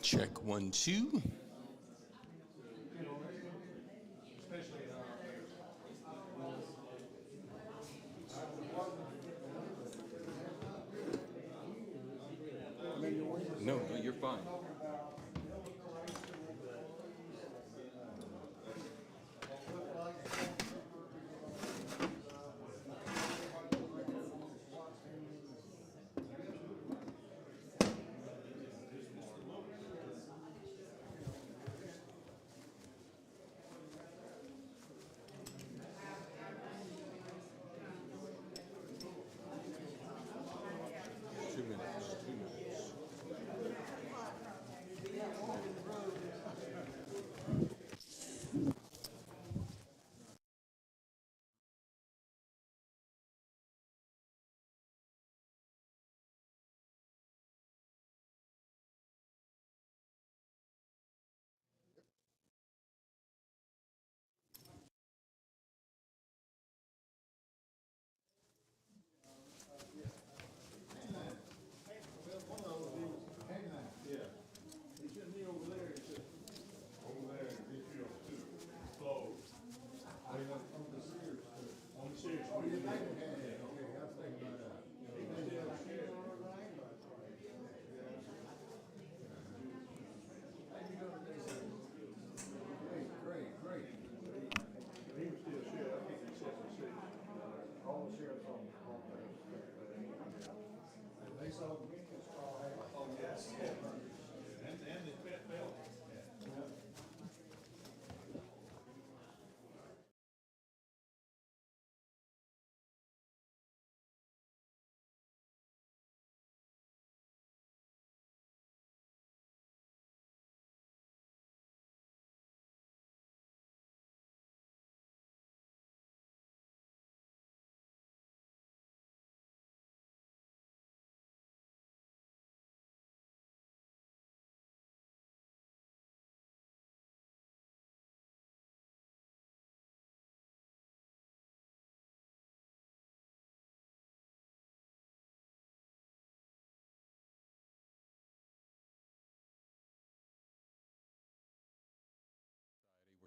Check 1, 2. No, you're fine.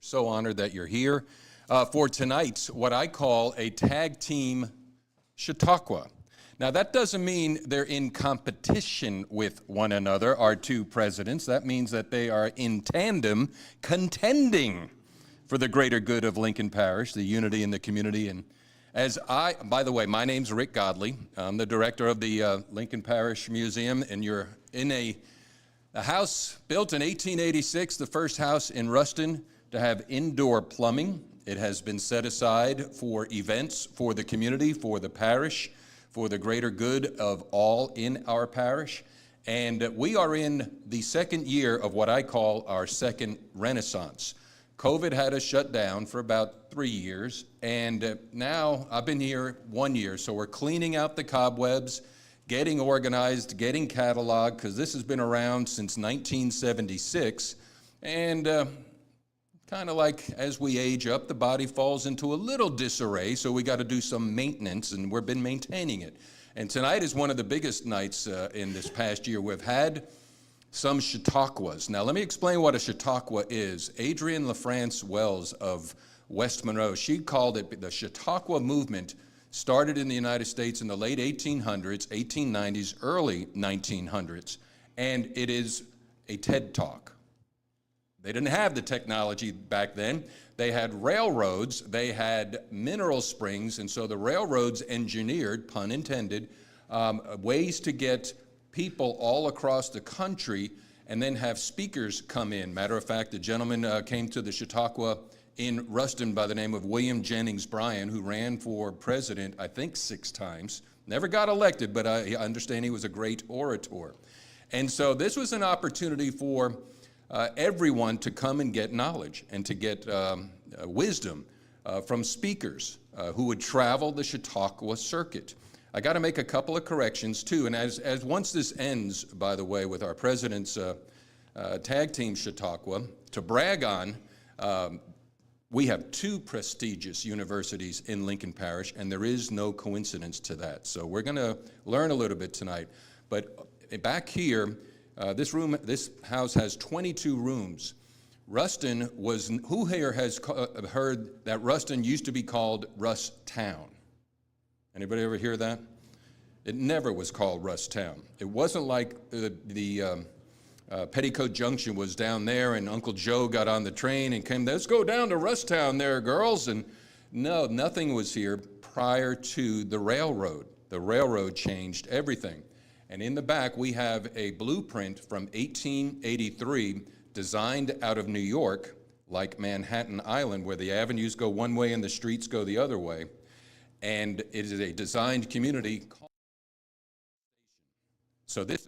So honored that you're here for tonight's what I call a tag team Chautauqua. Now that doesn't mean they're in competition with one another, our two presidents. That means that they are in tandem contending for the greater good of Lincoln Parish, the unity in the community. And by the way, my name's Rick Godley. I'm the director of the Lincoln Parish Museum, and you're in a house built in 1886, the first house in Ruston to have indoor plumbing. It has been set aside for events for the community, for the parish, for the greater good of all in our parish. And we are in the second year of what I call our second renaissance. COVID had us shut down for about 3 years, and now I've been here 1 year, so we're cleaning out the cobwebs, getting organized, getting cataloged, because this has been around since 1976, and kind of like as we age up, the body falls into a little disarray, so we got to do some maintenance, and we've been maintaining it. And tonight is one of the biggest nights in this past year. We've had some Chautauquas. Now, let me explain what a Chautauqua is. Adrienne LaFrance Wells of West Monroe, she called it the Chautauqua movement, started in the United States in the late 1800s, 1890s, early 1900s, and it is a TED Talk. They didn't have the technology back then. They had railroads, they had mineral springs, and so the railroads engineered, pun intended, ways to get people all across the country and then have speakers come in. Matter of fact, the gentleman came to the Chautauqua in Ruston by the name of William Jennings Bryan, who ran for president, I think 6 times. Never got elected, but I understand he was a great orator. And so this was an opportunity for everyone to come and get knowledge and to get wisdom from speakers who would travel the Chautauqua circuit. I got to make a couple of corrections too, and as once this ends, by the way, with our president's tag team Chautauqua, to brag on, we have 2 prestigious universities in Lincoln Parish, and there is no coincidence to that. So we're going to learn a little bit tonight. But back here, This house has 22 rooms. Ruston was, who here has heard that Ruston used to be called Russ Town? Anybody ever hear that? It never was called Russ Town. It wasn't like Petticoat Junction was down there and Uncle Joe got on the train and came, let's go down to Russtown there, girls. And no, nothing was here prior to the railroad. The railroad changed everything. And in the back, we have a blueprint from 1883 designed out of New York, like Manhattan Island, where the avenues go one way and the streets go the other way. And it is a designed community. So this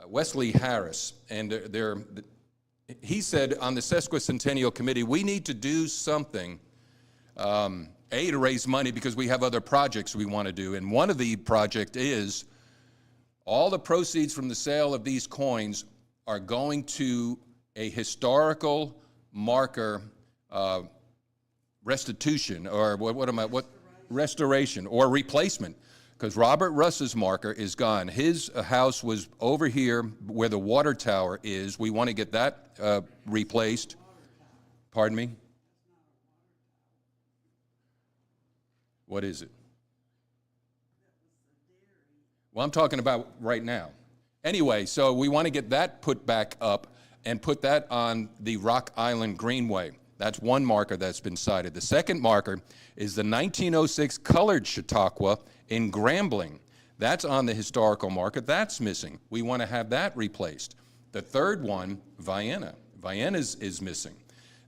Wesley Harris, and he said on the Sesquicentennial Committee, we need to do something, to raise money because we have other projects we want to do. And one of the project is all the proceeds from the sale of these coins are going to a historical marker restitution, or restoration or replacement. Because Robert Russ's marker is gone. His house was over here where the water tower is. We want to get that replaced. Pardon me? What is it? Well, I'm talking about right now. Anyway, so we want to get that put back up and put that on the Rock Island Greenway. That's one marker that's been cited. The second marker is the 1906 colored Chautauqua in Grambling. That's on the historical marker. That's missing. We want to have that replaced. The third one, Vienna. Vienna is missing.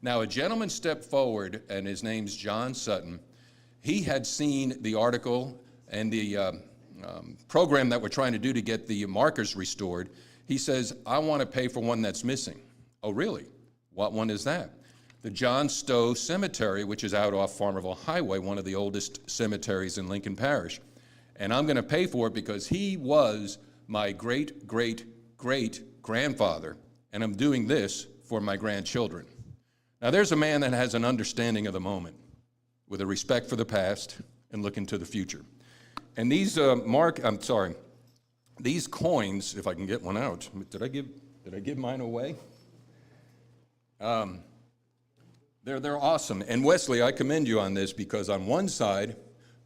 Now, a gentleman stepped forward, and his name's John Sutton. He had seen the article and the program that we're trying to do to get the markers restored. He says, I want to pay for one that's missing. Oh, really? What one is that? The John Stowe Cemetery, which is out off Farmerville Highway, one of the oldest cemeteries in Lincoln Parish. And I'm going to pay for it because he was my great-great-great-grandfather, and I'm doing this for my grandchildren. Now, there's a man that has an understanding of the moment with a respect for the past and looking to the future. And these these coins, if I can get one out, did I give mine away? They're awesome. And Wesley, I commend you on this because on one side,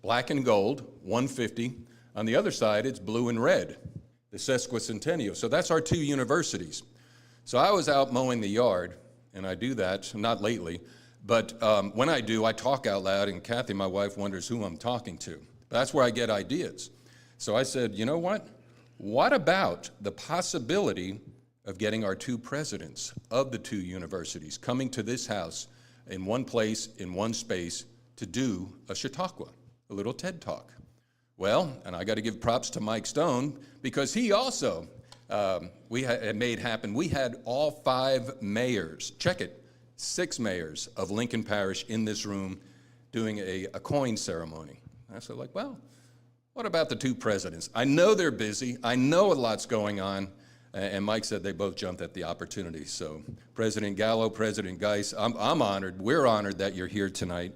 black and gold, 150. On the other side, it's blue and red, the Sesquicentennial. So that's our two universities. So I was out mowing the yard, and I do that, not lately, but when I do, I talk out loud, and Kathy, my wife, wonders who I'm talking to. That's where I get ideas. So I said, you know what? What about the possibility of getting our two presidents of the two universities coming to this house in one place, in one space, to do a Chautauqua, a little TED Talk? Well, and I got to give props to Mike Stone, because he also, we had made happen. We had all 5 mayors, check it, 6 mayors of Lincoln Parish in this room doing a coin ceremony. I said, like, well, what about the two presidents? I know they're busy. I know a lot's going on. And Mike said they both jumped at the opportunity. So President Gallot, President Guice, I'm honored. We're honored that you're here tonight.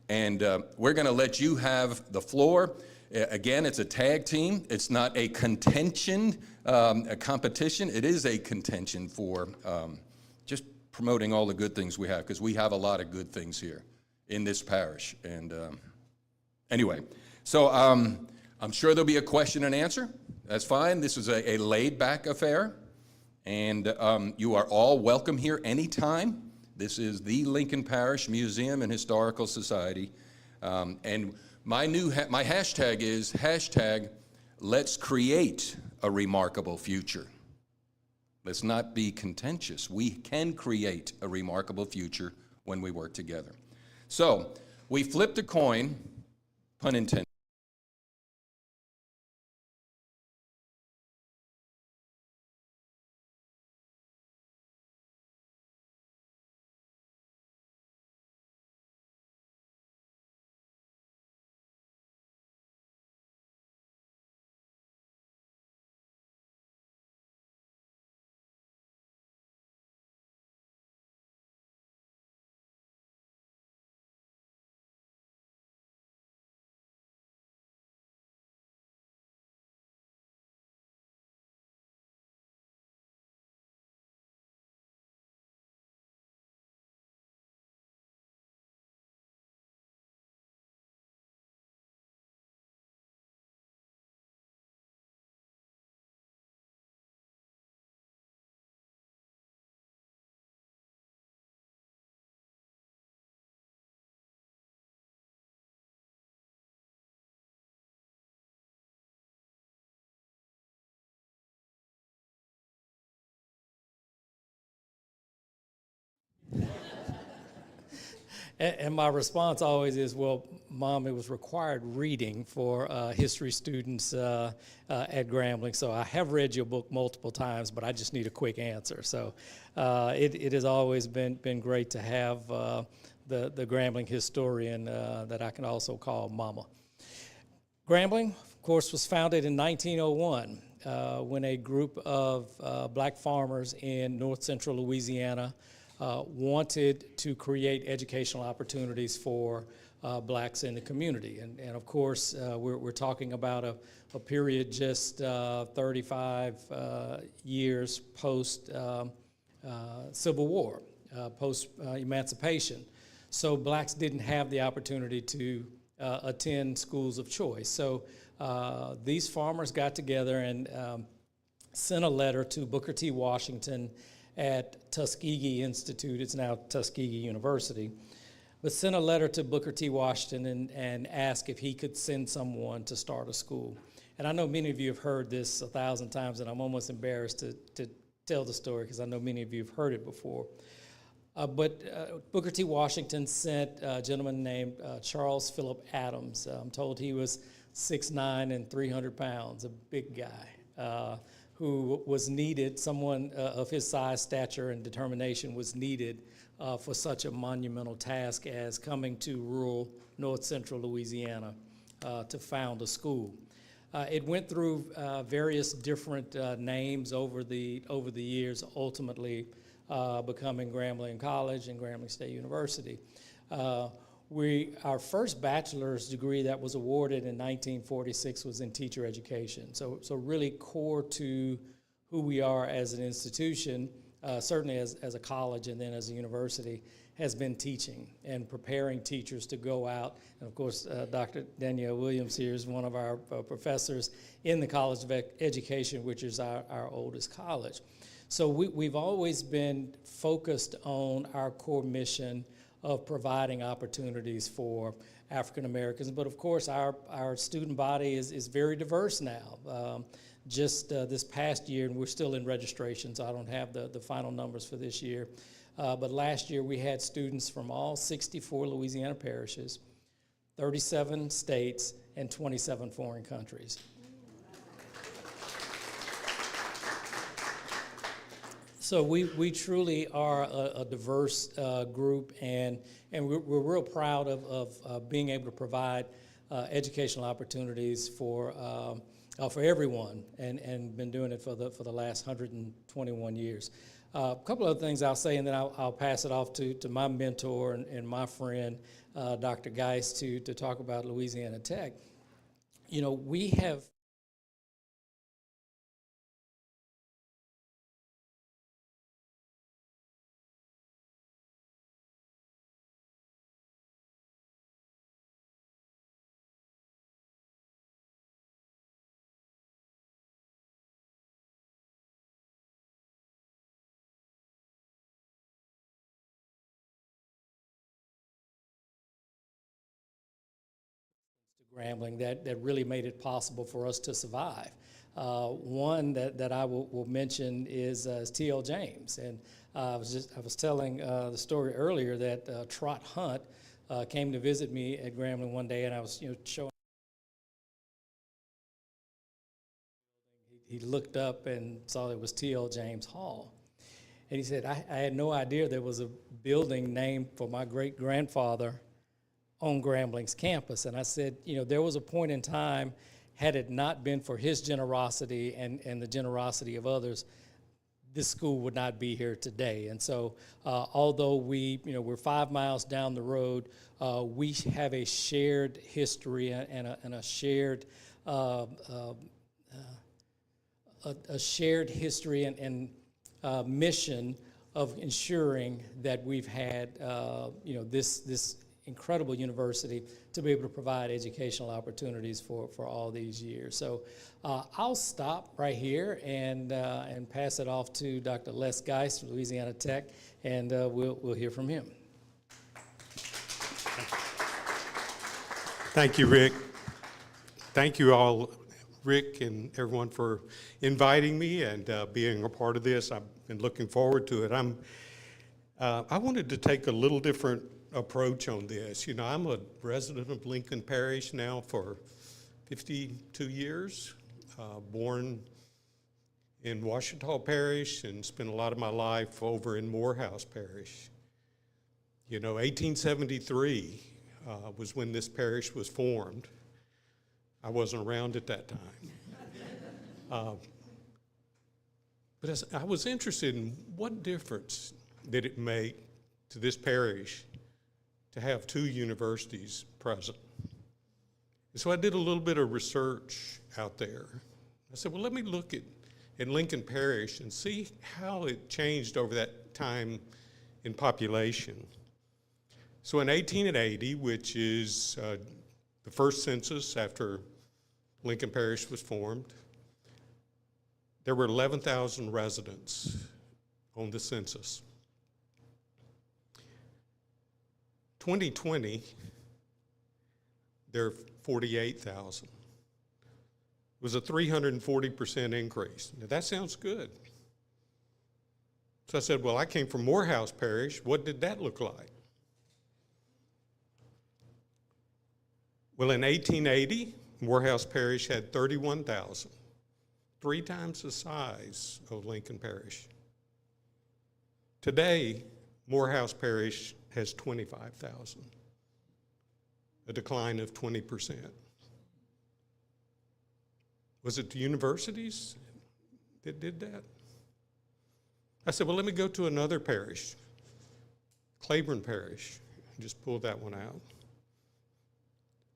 And we're going to let you have the floor. Again, it's a tag team. It's not a contention, a competition. It is a contention for just promoting all the good things we have, because we have a lot of good things here in this parish. And anyway, so I'm sure there'll be a question and answer. That's fine. This is a laid-back affair, and you are all welcome here anytime. This is the Lincoln Parish Museum and Historical Society, and my hashtag is #Let's create a remarkable future. Let's not be contentious. We can create a remarkable future when we work together. So We flipped a coin, pun intended. And my response always is, well, Mom, it was required reading for history students at Grambling. So I have read your book multiple times, but I just need a quick answer. So it has always been great to have the Grambling historian that I can also call Mama. Grambling, of course, was founded in 1901 when a group of black farmers in north central Louisiana wanted to create educational opportunities for blacks in the community. And of course, we're talking about a period just 35 years post Civil War, post emancipation. So blacks didn't have the opportunity to attend schools of choice. So these farmers got together and sent a letter to Booker T. Washington at Tuskegee Institute. It's now Tuskegee University, but sent a letter to Booker T. Washington and asked if he could send someone to start a school. And I know many of you have heard this 1,000 times, and I'm almost embarrassed to tell the story because I know many of you have heard it before. But Booker T. Washington sent a gentleman named Charles Phillip Adams. I'm told he was 6'9" and 300 pounds, a big guy. Who was needed, someone of his size, stature, and determination was needed for such a monumental task as coming to rural north central Louisiana to found a school. It went through various different names over the years, ultimately becoming Grambling College and Grambling State University. Our first bachelor's degree that was awarded in 1946 was in teacher education. So really core to who we are as an institution, certainly as a college and then as a university, has been teaching and preparing teachers to go out. And of course, Dr. Danielle Williams here is one of our professors in the College of Education, which is our oldest college. So we've always been focused on our core mission of providing opportunities for African Americans. But of course, our student body is very diverse now. Just this past year, and we're still in registration, so I don't have the final numbers for this year. But last year, we had students from all 64 Louisiana parishes, 37 states, and 27 foreign countries. So we truly are a diverse group, and we're real proud of being able to provide educational opportunities for everyone, and been doing it for the last 121 years. A couple of things I'll say, and then I'll pass it off to my mentor and my friend, Dr. Guice, to talk about Louisiana Tech. You know, we have Grambling that really made it possible for us to survive. One that I will mention is T.L. James, and I was telling the story earlier that Trot Hunt came to visit me at Grambling one day, and I was, showing. He looked up and saw it was T.L. James Hall. And he said, I had no idea there was a building named for my great-grandfather on Grambling's campus. And I said, there was a point in time, had it not been for his generosity and the generosity of others, this school would not be here today. And so although we're 5 miles down the road, we have a shared history and a shared a shared history and mission of ensuring that we've had this incredible university to be able to provide educational opportunities for all these years. So I'll stop right here and pass it off to Dr. Les Guice from Louisiana Tech, and we'll hear from him. Thank you, Rick. Thank you all, Rick and everyone, for inviting me and being a part of this. I've been looking forward to it. I wanted to take a little different approach on this. I'm a resident of Lincoln Parish now for 52 years, born in Ouachita Parish and spent a lot of my life over in Morehouse Parish. 1873 was when this parish was formed. I wasn't around at that time. But I was interested in what difference did it make to this parish to have two universities present. And so I did a little bit of research out there. I said, well, let me look at Lincoln Parish and see how it changed over that time in population. So in 1880, which is the first census after Lincoln Parish was formed, there were 11,000 residents on the census. 2020, there are 48,000. It was a 340% increase. Now that sounds good. So I said, well, I came from Morehouse Parish. What did that look like? Well, in 1880, Morehouse Parish had 31,000, 3 times the size of Lincoln Parish. Today, Morehouse Parish has 25,000, a decline of 20%. Was it the universities that did that? I said, well, let me go to another parish, Claiborne Parish. Just pulled that one out.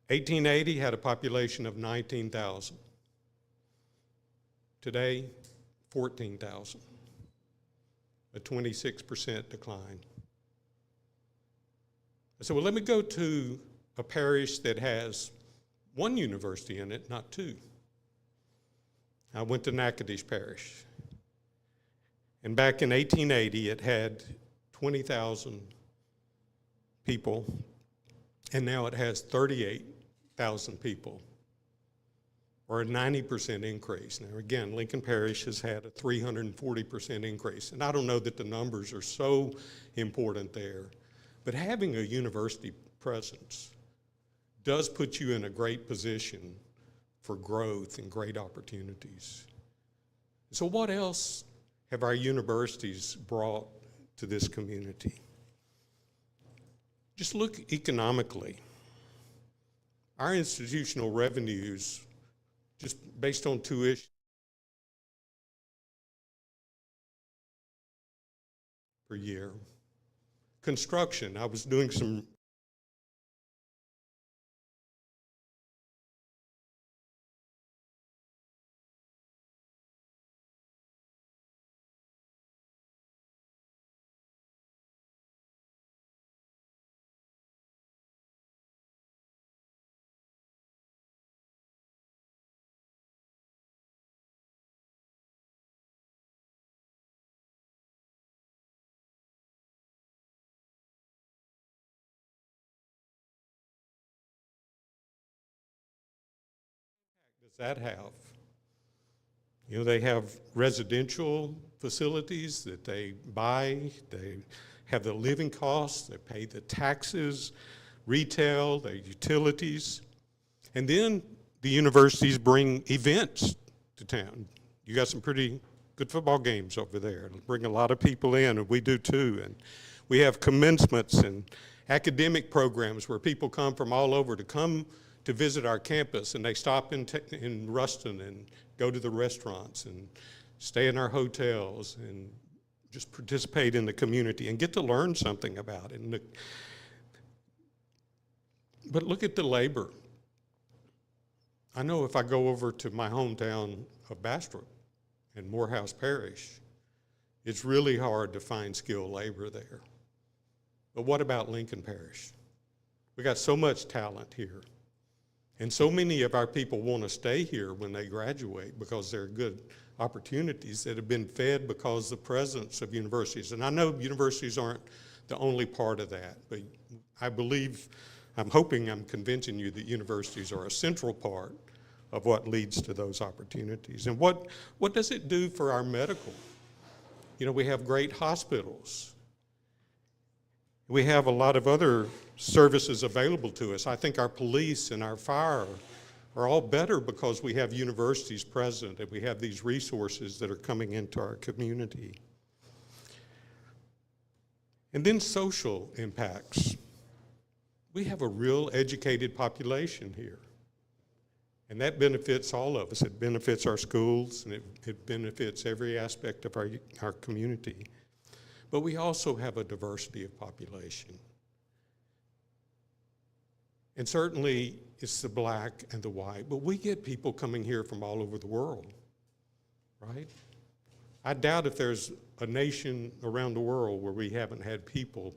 1880 had a population of 19,000. Today, 14,000, a 26% decline. I said, well, let me go to a parish that has 1 university in it, not 2. I went to Natchitoches Parish. And back in 1880, it had 20,000 people, and now it has 38,000 people, or a 90% increase. Now again, Lincoln Parish has had a 340% increase, and I don't know that the numbers are so important there, but having a university presence does put you in a great position for growth and great opportunities. So what else have our universities brought to this community? Just look economically. Our institutional revenues, just based on tuition per year. Construction, I was doing some does that have? They have residential facilities that they buy, they have the living costs, they pay the taxes, retail, their utilities. And then the universities bring events to town. You got some pretty good football games over there. It'll bring a lot of people in, and we do too. And we have commencements and academic programs where people come from all over to visit our campus, and they stop in Ruston and go to the restaurants and stay in our hotels and just participate in the community and get to learn something about it. But look at the labor. I know if I go over to my hometown of Bastrop in Morehouse Parish, it's really hard to find skilled labor there. But what about Lincoln Parish? We got so much talent here. And so many of our people want to stay here when they graduate because they're good opportunities that have been fed because of the presence of universities. And I know universities aren't the only part of that, but I'm hoping I'm convincing you that universities are a central part of what leads to those opportunities. And what does it do for our medical? You know, we have great hospitals. We have a lot of other services available to us. I think our police and our fire are all better because we have universities present and we have these resources that are coming into our community. And then social impacts. We have a real educated population here. And that benefits all of us. It benefits our schools, and it benefits every aspect of our community. But we also have a diversity of population. And certainly it's the black and the white, but we get people coming here from all over the world, right? I doubt if there's a nation around the world where we haven't had people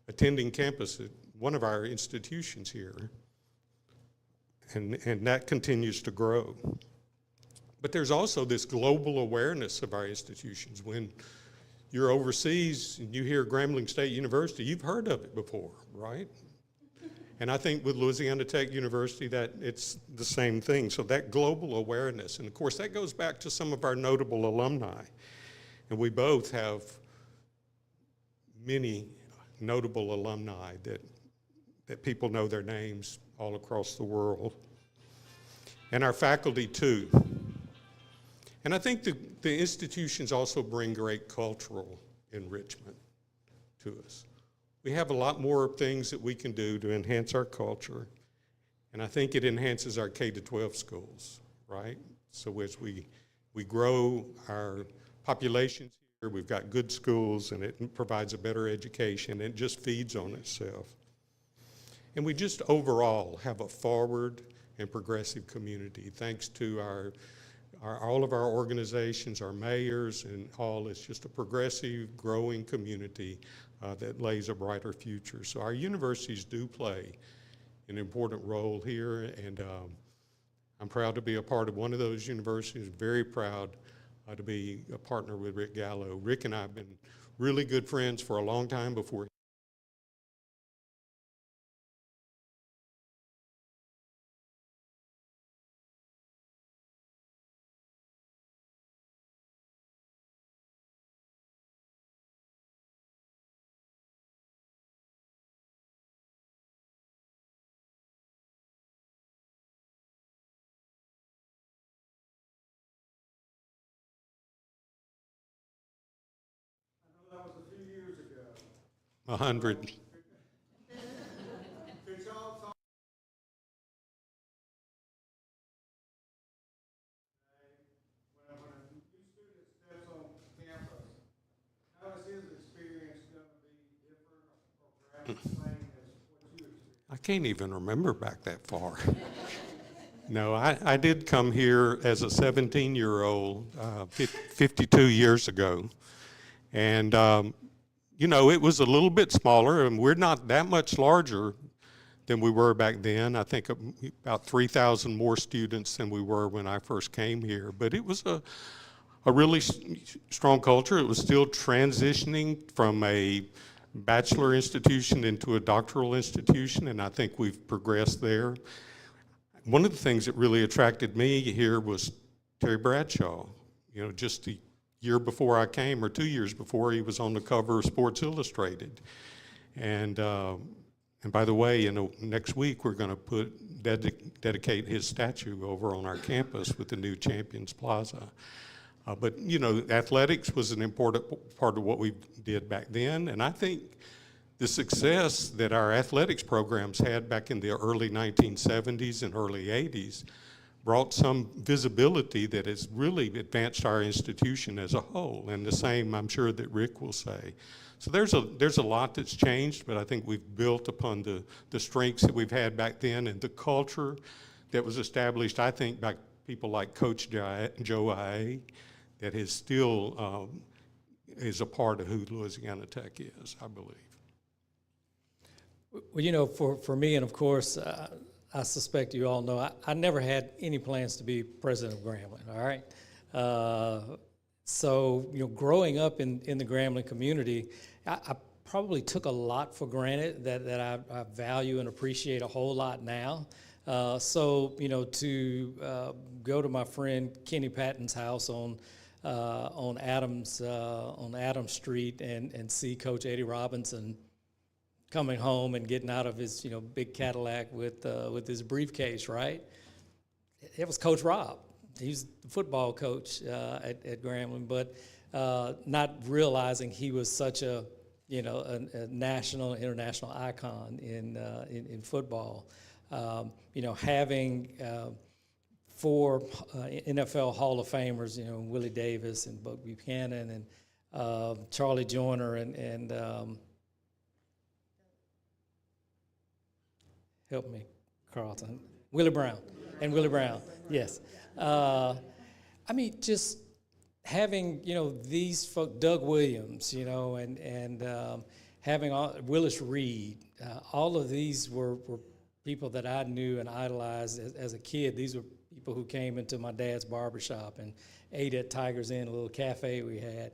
attending campus at one of our institutions here. And that continues to grow. But there's also this global awareness of our institutions. When you're overseas and you hear Grambling State University, you've heard of it before, right? And I think with Louisiana Tech University that it's the same thing. So that global awareness, and of course that goes back to some of our notable alumni. And we both have many notable alumni that people know their names all across the world. And our faculty too. And I think the institutions also bring great cultural enrichment to us. We have a lot more things that we can do to enhance our culture, and I think it enhances our K-12 schools, right? So as we grow our populations here, we've got good schools, and it provides a better education, and it just feeds on itself. And we just overall have a forward and progressive community, thanks to all of our organizations, our mayors, and all. It's just a progressive, growing community that lays a brighter future. So our universities do play an important role here, and I'm proud to be a part of one of those universities, very proud to be a partner with Rick Gallot. Rick and I have been really good friends for a long time before. That was a few years ago. 100. Could y'all talk when a new student steps on campus, how is his experience going to be different or perhaps the same as what you experienced? I can't even remember back that far. No, I did come here as a 17-year-old 52 years ago. And, you know, it was a little bit smaller, and we're not that much larger than we were back then. I think about 3,000 more students than we were when I first came here. But it was a really strong culture. It was still transitioning from a bachelor institution into a doctoral institution, and I think we've progressed there. One of the things that really attracted me here was Terry Bradshaw. You know, just the year before I came, or 2 years before, he was on the cover of Sports Illustrated. And And by the way, next week we're going to dedicate his statue over on our campus with the new Champions Plaza. But athletics was an important part of what we did back then, and I think the success that our athletics programs had back in the early 1970s and early 80s brought some visibility that has really advanced our institution as a whole, and the same I'm sure that Rick will say. So there's a lot that's changed, but I think we've built upon the strengths that we've had back then and the culture that was established, I think, by people like Coach Joe I, that is still is a part of who Louisiana Tech is, I believe. Well, for me, and of course, I suspect you all know, I never had any plans to be president of Grambling, all right? So, growing up in the Grambling community, I probably took a lot for granted that I value and appreciate a whole lot now. So, to go to my friend Kenny Patton's house on Adams Street and see Coach Eddie Robinson coming home and getting out of his big Cadillac with his briefcase, right? It was Coach Rob. He's the football coach at Grambling, but not realizing he was such a national, international icon in football. Having 4 NFL Hall of Famers, Willie Davis and Buck Buchanan and Charlie Joyner and help me, Carlton, Willie Brown, yes. Just having, these folk, Doug Williams, and having Willis Reed, all of these were people that I knew and idolized as a kid. These were people who came into my dad's barbershop and ate at Tiger's Inn, a little cafe we had.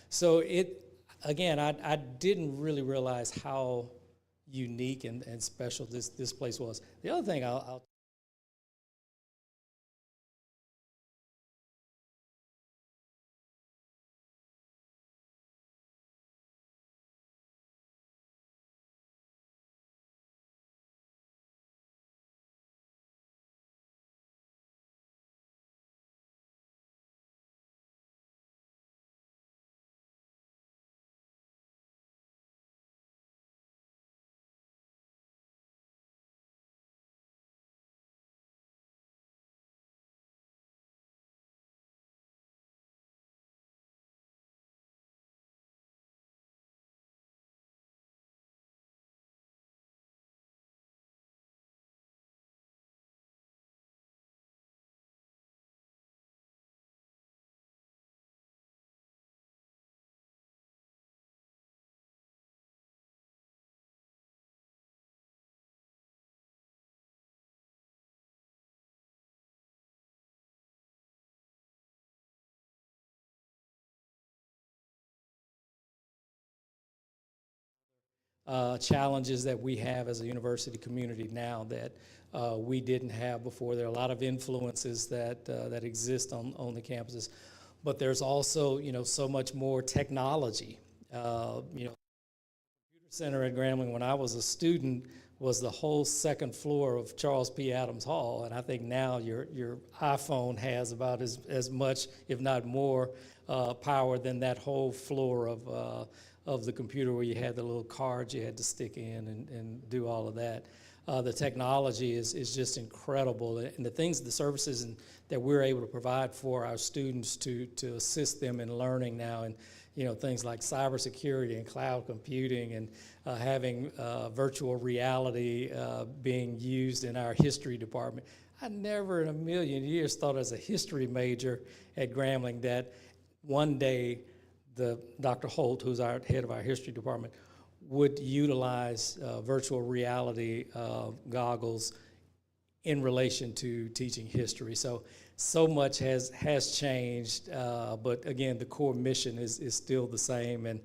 So I didn't really realize how unique and special this place was. The other thing I'll challenges that we have as a university community now that we didn't have before. There are a lot of influences that exist on the campuses, but there's also so much more technology. Computer Center at Grambling when I was a student was the whole second floor of Charles P. Adams Hall, and I think now your iPhone has about as much, if not more, power than that whole floor of the computer where you had the little cards you had to stick in and do all of that. The technology is just incredible, and the services that we're able to provide for our students to assist them in learning now, and things like cybersecurity and cloud computing, and having virtual reality being used in our history department. I never in a million years thought as a history major at Grambling that one day Dr. Holt, who's our head of our history department, would utilize virtual reality goggles in relation to teaching history. So much has changed, but again, the core mission is still the same. And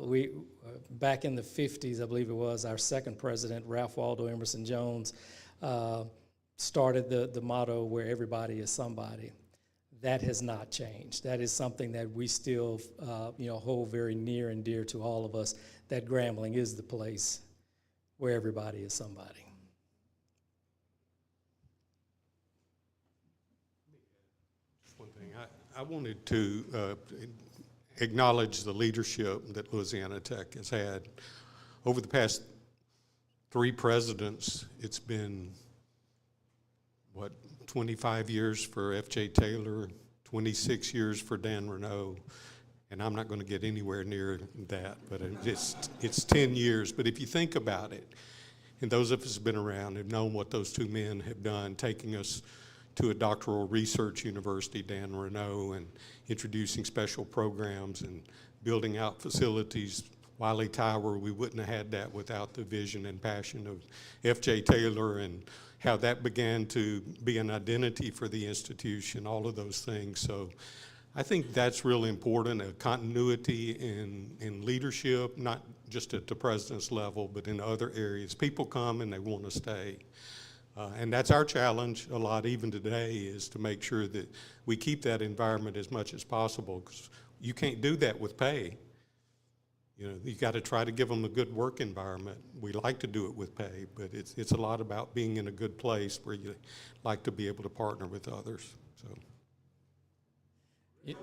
we back in the 50s, I believe it was, our second president, Ralph Waldo Emerson Jones, started the motto, where everybody is somebody. That has not changed. That is something that we still hold very near and dear to all of us, that Grambling is the place where everybody is somebody. Just one thing, I wanted to acknowledge the leadership that Louisiana Tech has had. Over the past 3 presidents, it's been, 25 years for F.J. Taylor, 26 years for Dan Renault, and I'm not going to get anywhere near that, but it's 10 years. But if you think about it, and those of us who have been around have known what those 2 men have done, taking us to a doctoral research university, Dan Renault, and introducing special programs and building out facilities. Wiley Tower, we wouldn't have had that without the vision and passion of F.J. Taylor, and how that began to be an identity for the institution, all of those things. So I think that's really important, a continuity in leadership, not just at the president's level, but in other areas. People come and they want to stay. And that's our challenge a lot even today, is to make sure that we keep that environment as much as possible, because you can't do that with pay. You know, you got to try to give them a good work environment. We like to do it with pay, but it's a lot about being in a good place where you like to be able to partner with others. So. It,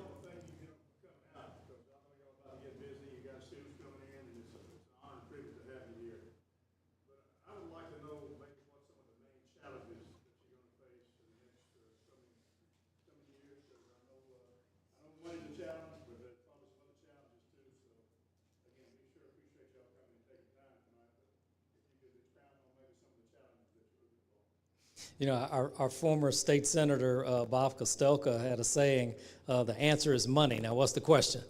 You know, our former state senator, Bob Kostelka, had a saying, the answer is money. Now, what's the question?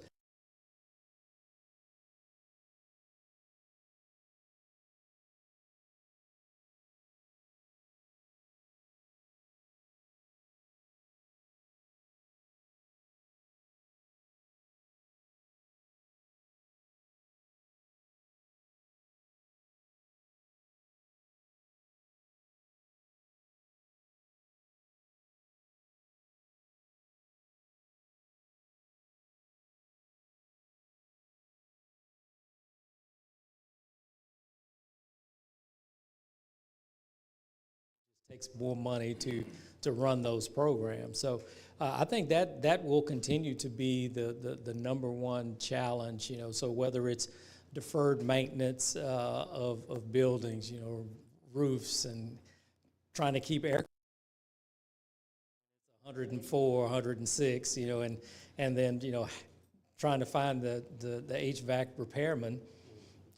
Takes more money to run those programs. So I think that will continue to be the number one challenge, you know, so whether it's deferred maintenance of buildings, you know, roofs, and trying to keep air 104, 106, you know, and then, you know, trying to find the HVAC repairman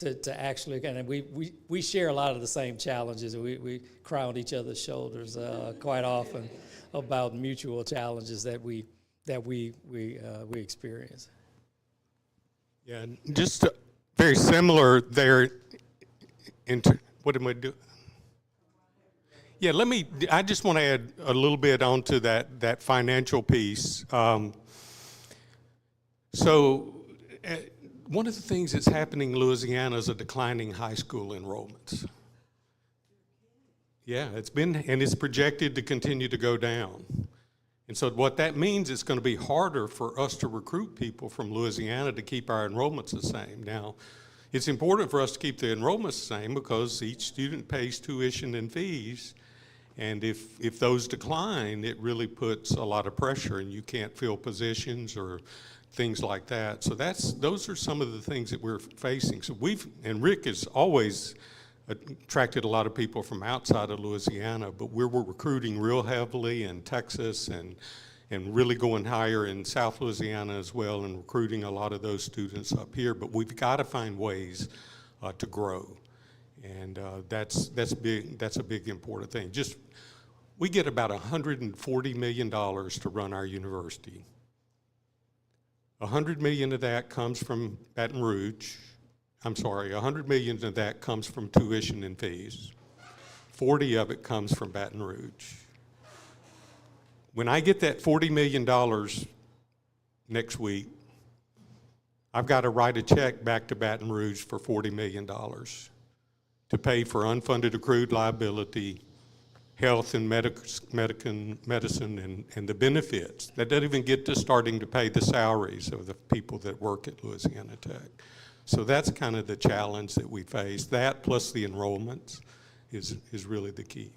to actually, and we share a lot of the same challenges. We cry on each other's shoulders quite often about mutual challenges that we experience. Yeah, and just very similar there. What am I doing? Yeah, I just want to add a little bit onto that financial piece. One of the things that's happening in Louisiana is a declining high school enrollments. Yeah, it's projected to continue to go down. And so what that means, it's going to be harder for us to recruit people from Louisiana to keep our enrollments the same. Now, it's important for us to keep the enrollments the same because each student pays tuition and fees. And if those decline, it really puts a lot of pressure, and you can't fill positions or things like that. So those are some of the things that we're facing. So Rick has always attracted a lot of people from outside of Louisiana, but we're recruiting real heavily in Texas and really going higher in South Louisiana as well, and recruiting a lot of those students up here. But we've got to find ways to grow, and that's big. That's a big important thing. We get about $140 million to run our university. $100 million of that comes from Baton Rouge. $100 million of that comes from tuition and fees. 40 of it comes from Baton Rouge. When I get that $40 million next week, I've got to write a check back to Baton Rouge for $40 million to pay for unfunded accrued liability, health and medicine and the benefits. That doesn't even get to starting to pay the salaries of the people that work at Louisiana Tech. So that's kind of the challenge that we face. That plus the enrollments is really the key.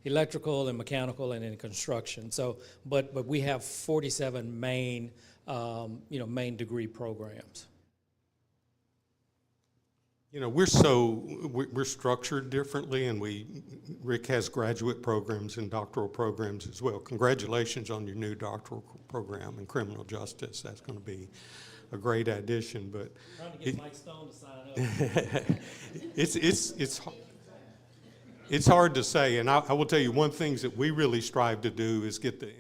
Electrical and mechanical and in construction. So, but we have 47 main, main degree programs. You know, we're structured differently, and Rick has graduate programs and doctoral programs as well. Congratulations on your new doctoral program in criminal justice. That's going to be a great addition. But Trying to get Mike Stone to sign up. It's hard to say, and I will tell you one thing that we really strive to do is get the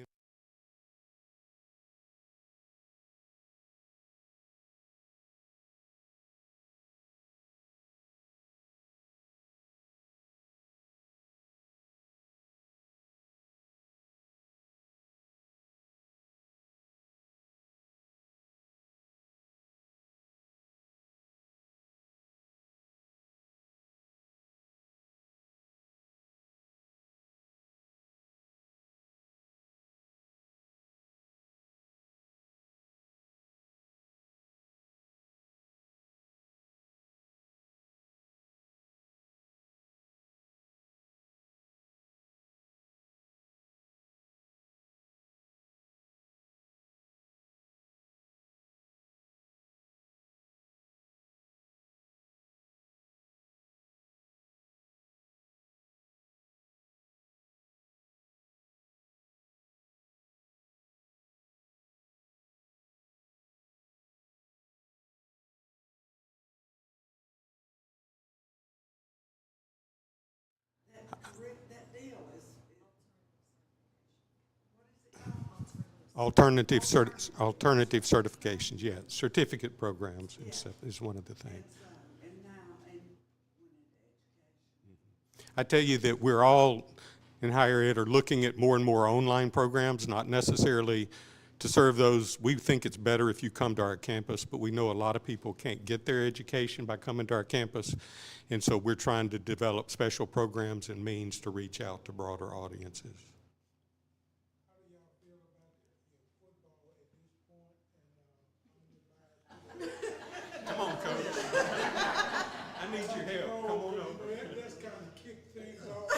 alternative certifications. Yeah, certificate programs and stuff is one of the things. I tell you that we're all in higher ed are looking at more and more online programs, not necessarily to serve those. We think it's better if you come to our campus, but we know a lot of people can't get their education by coming to our campus, and so we're trying to develop special programs and means to reach out to broader audiences. How do y'all feel about your football at this point? Come on, Coach. I need your help. Come on over. That's kind of kicked things off. I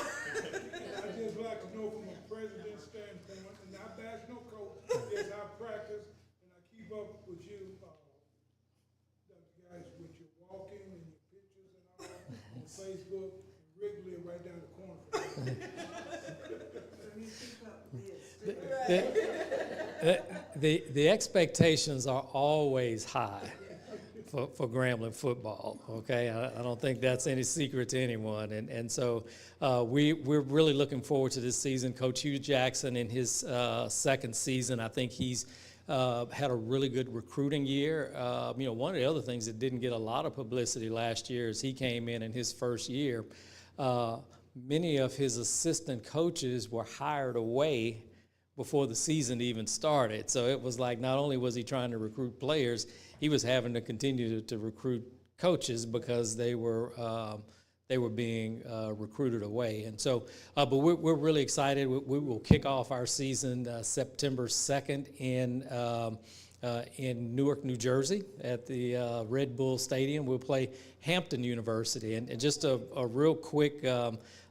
just like to know from a president's standpoint, and I bash no coach. Yes, I practice and I keep up with you, guys, with your walking and your pictures and all on Facebook. And Wrigley right down the corner. The expectations are always high for Grambling football, okay? I don't think that's any secret to anyone. And so we're really looking forward to this season. Coach Hugh Jackson in his second season, I think he's had a really good recruiting year. One of the other things that didn't get a lot of publicity last year is he came in his first year. Many of his assistant coaches were hired away before the season even started. So it was like not only was he trying to recruit players, he was having to continue to recruit coaches because they were being recruited away. And so, but we're really excited. We will kick off our season September 2nd in Newark, New Jersey at the Red Bull Stadium. We'll play Hampton University. And just a real quick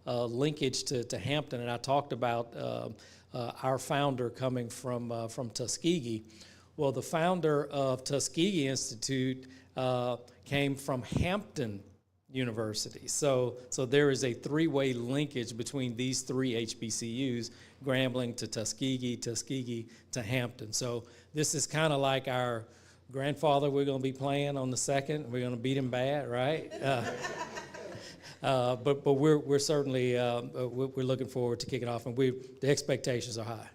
linkage to Hampton, and I talked about our founder coming from Tuskegee. Well, the founder of Tuskegee Institute came from Hampton University. So there is a three-way linkage between these three HBCUs, Grambling to Tuskegee, Tuskegee to Hampton. So this is kind of like our grandfather we're going to be playing on the 2nd. We're going to beat him bad, right? But we're certainly we're looking forward to kicking off, and the expectations are high.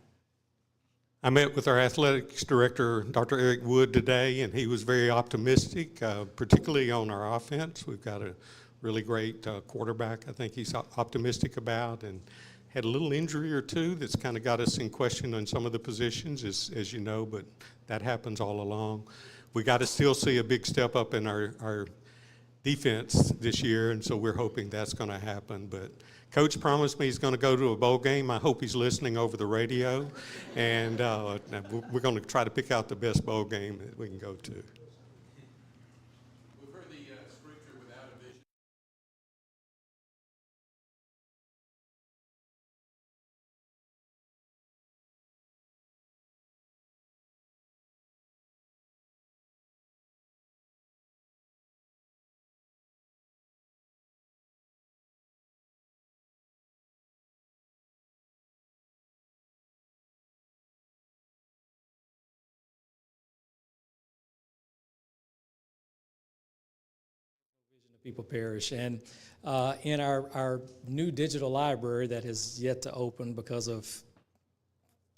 I met with our athletics director, Dr. Eric Wood, today, and he was very optimistic, particularly on our offense. We've got a really great quarterback I think he's optimistic about, and had a little injury or two that's kind of got us in question on some of the positions, as you know, but that happens all along. We got to still see a big step up in our defense this year, and so we're hoping that's going to happen. But Coach promised me he's going to go to a bowl game. I hope he's listening over the radio, and we're going to try to pick out the best bowl game that we can go to. We've heard the scripture, without a vision. People perish. And in our new digital library that has yet to open because of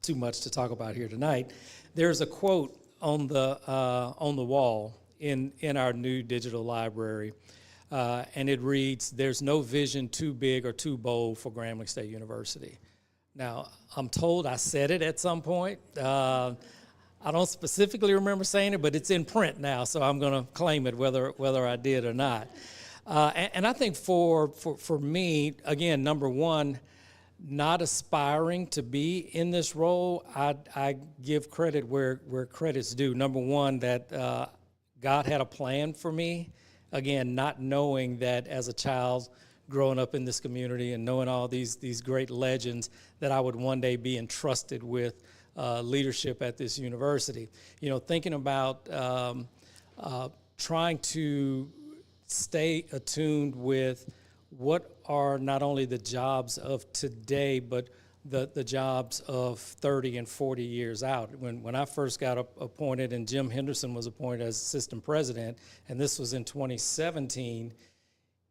too much to talk about here tonight, there's a quote on the wall in our new digital library, and it reads, "There's no vision too big or too bold for Grambling State University." Now, I'm told I said it at some point. I don't specifically remember saying it, but it's in print now, so I'm going to claim it whether I did or not. And I think for me, again, number one, not aspiring to be in this role, I give credit where credit's due. Number one, that God had a plan for me. Again, not knowing that as a child growing up in this community and knowing all these great legends, that I would one day be entrusted with leadership at this university. You know, thinking about trying to stay attuned with what are not only the jobs of today, but the jobs of 30 and 40 years out. When I first got appointed and Jim Henderson was appointed as assistant president, and this was in 2017,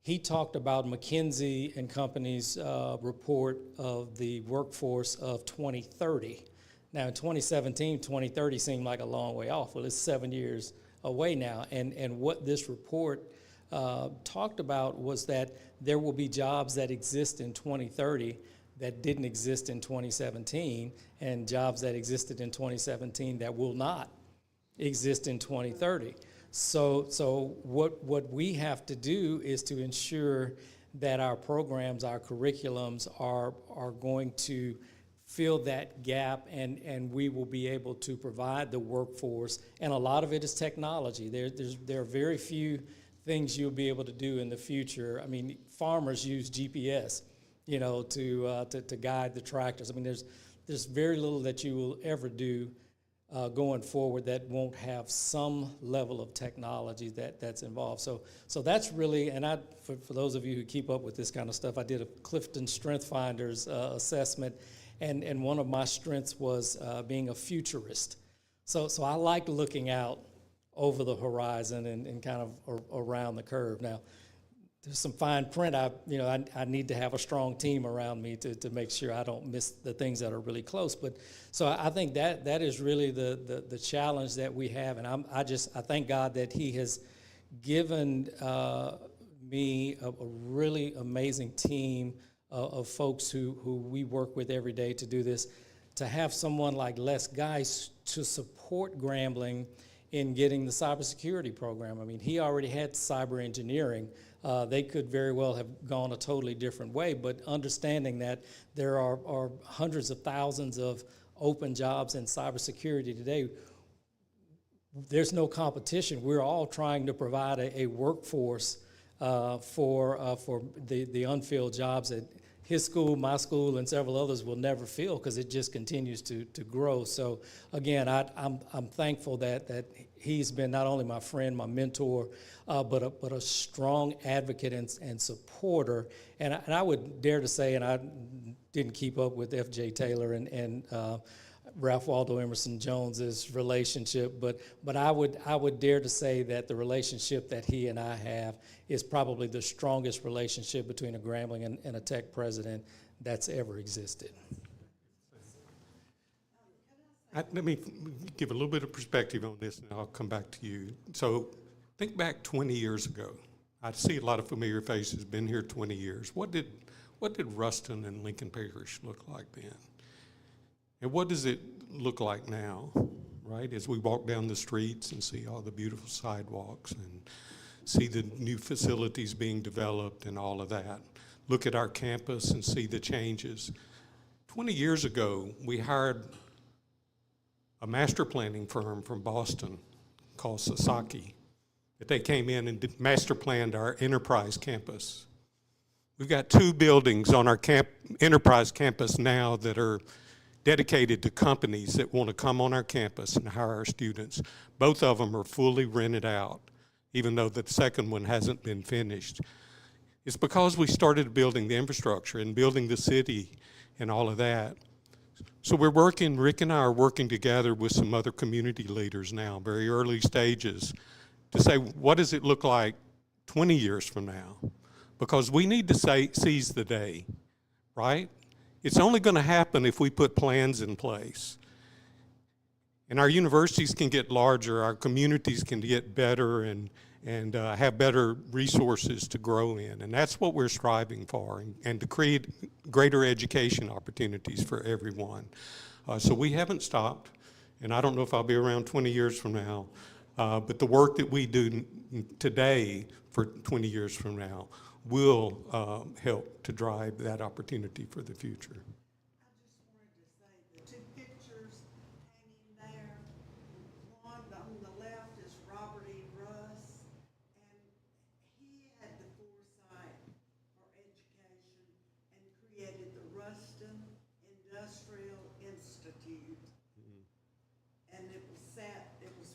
he talked about McKinsey and Company's report of the workforce of 2030. Now, in 2017, 2030 seemed like a long way off. Well, it's 7 years away now. And what this report talked about was that there will be jobs that exist in 2030 that didn't exist in 2017, and jobs that existed in 2017 that will not exist in 2030. So what we have to do is to ensure that our programs, our curriculums are going to fill that gap, and we will be able to provide the workforce. And a lot of it is technology. There are very few things you'll be able to do in the future. I mean, farmers use GPS, you know, to guide the tractors. I mean, there's very little that you will ever do going forward that won't have some level of technology that's involved. So that's really, and for those of you who keep up with this kind of stuff, I did a Clifton Strength Finders assessment, and one of my strengths was being a futurist. So I like looking out over the horizon and kind of around the curve. Now, there's some fine print. I need to have a strong team around me to make sure I don't miss the things that are really close. But so I think that is really the challenge that we have, and I thank God that He has given me a really amazing team of folks who we work with every day to do this. To have someone like Les Guice to support Grambling in getting the cybersecurity program. I mean, he already had cyber engineering. They could very well have gone a totally different way, but understanding that there are hundreds of thousands of open jobs in cybersecurity today, there's no competition. We're all trying to provide a workforce for the unfilled jobs that his school, my school, and several others will never fill because it just continues to grow. So again, I'm thankful that he's been not only my friend, my mentor, but a strong advocate and supporter. And I would dare to say, and I didn't keep up with F.J. Taylor and Ralph Waldo Emerson Jones's relationship, but I would dare to say that the relationship that he and I have is probably the strongest relationship between a Grambling and a Tech president that's ever existed. Let me give a little bit of perspective on this, and I'll come back to you. So think back 20 years ago. I see a lot of familiar faces, been here 20 years. What did Ruston and Lincoln Parish look like then? And what does it look like now, right, as we walk down the streets and see all the beautiful sidewalks and see the new facilities being developed and all of that. Look at our campus and see the changes. 20 years ago, we hired a master planning firm from Boston called Sasaki. They came in and master planned our enterprise campus. We've got 2 buildings on our enterprise campus now that are dedicated to companies that want to come on our campus and hire our students. Both of them are fully rented out, even though the second one hasn't been finished. It's because we started building the infrastructure and building the city and all of that. So Rick and I are working together with some other community leaders now, very early stages, to say, what does it look like 20 years from now? Because we need to seize the day, right? It's only going to happen if we put plans in place. And our universities can get larger, our communities can get better and have better resources to grow in. And that's what we're striving for, and to create greater education opportunities for everyone. So we haven't stopped, and I don't know if I'll be around 20 years from now, but the work that we do today for 20 years from now will help to drive that opportunity for the future. I just wanted to say the 2 pictures hanging there, one on the left is Robert E. Russ, and he had the foresight for education and created the Ruston Industrial Institute. And it was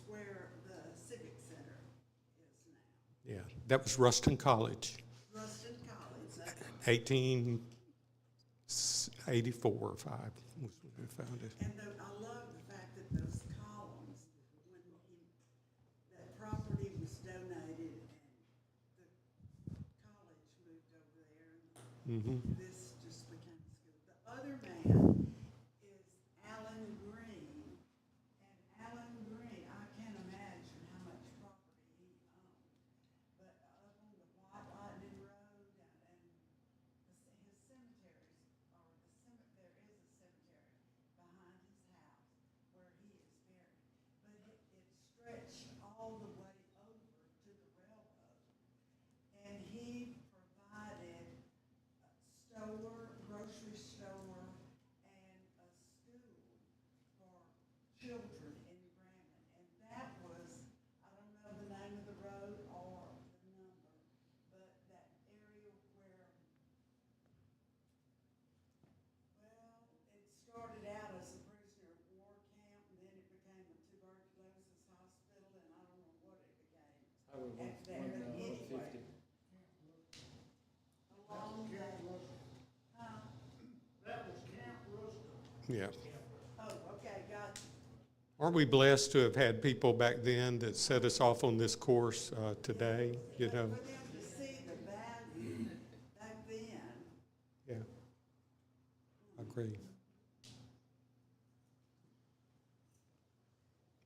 where the Civic Center is now. Yeah, that was Ruston College. Ruston College, that's 1884 or 5 was when we found it. And I love the fact that those columns, when that property was donated and the college moved over there, and this just became a school. The other man is Alan Green, and Alan Green, I can't imagine how much property he owned, but up on the White Lightning Road and his cemeteries, there is a cemetery behind his house where he is buried. But it stretched all the way over to the railroad. And he provided a grocery store, and a school for children in Grambling. And that was, I don't know the name of the road or the number, but that area where, well, it started out as a prisoner of war camp, and then it became a tuberculosis hospital, and I don't know what it became. Anyway, along that, That was Camp Ruston. Yeah. oh, okay, gotcha. Aren't we blessed to have had people back then that set us off on this course today, you know? For them to see the value back then. Yeah, I agree.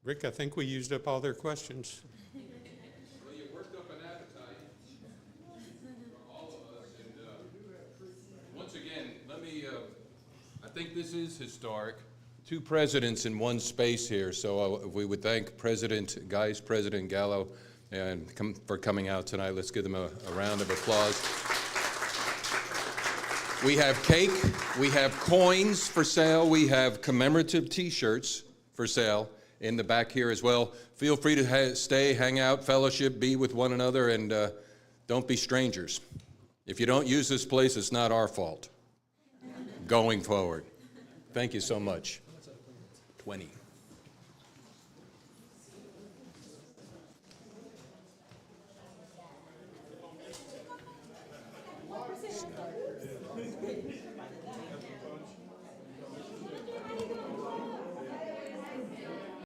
Rick, I think we used up all their questions. Well, you worked up an appetite for all of us, and once again, let me, I think this is historic. 2 presidents in one space here, so we would thank President Guice, President Gallot, and for coming out tonight. Let's give them a round of applause. We have cake, we have coins for sale, we have commemorative T-shirts for sale in the back here as well. Feel free to stay, hang out, fellowship, be with one another, and don't be strangers. If you don't use this place, it's not our fault going forward. Thank you so much. 20.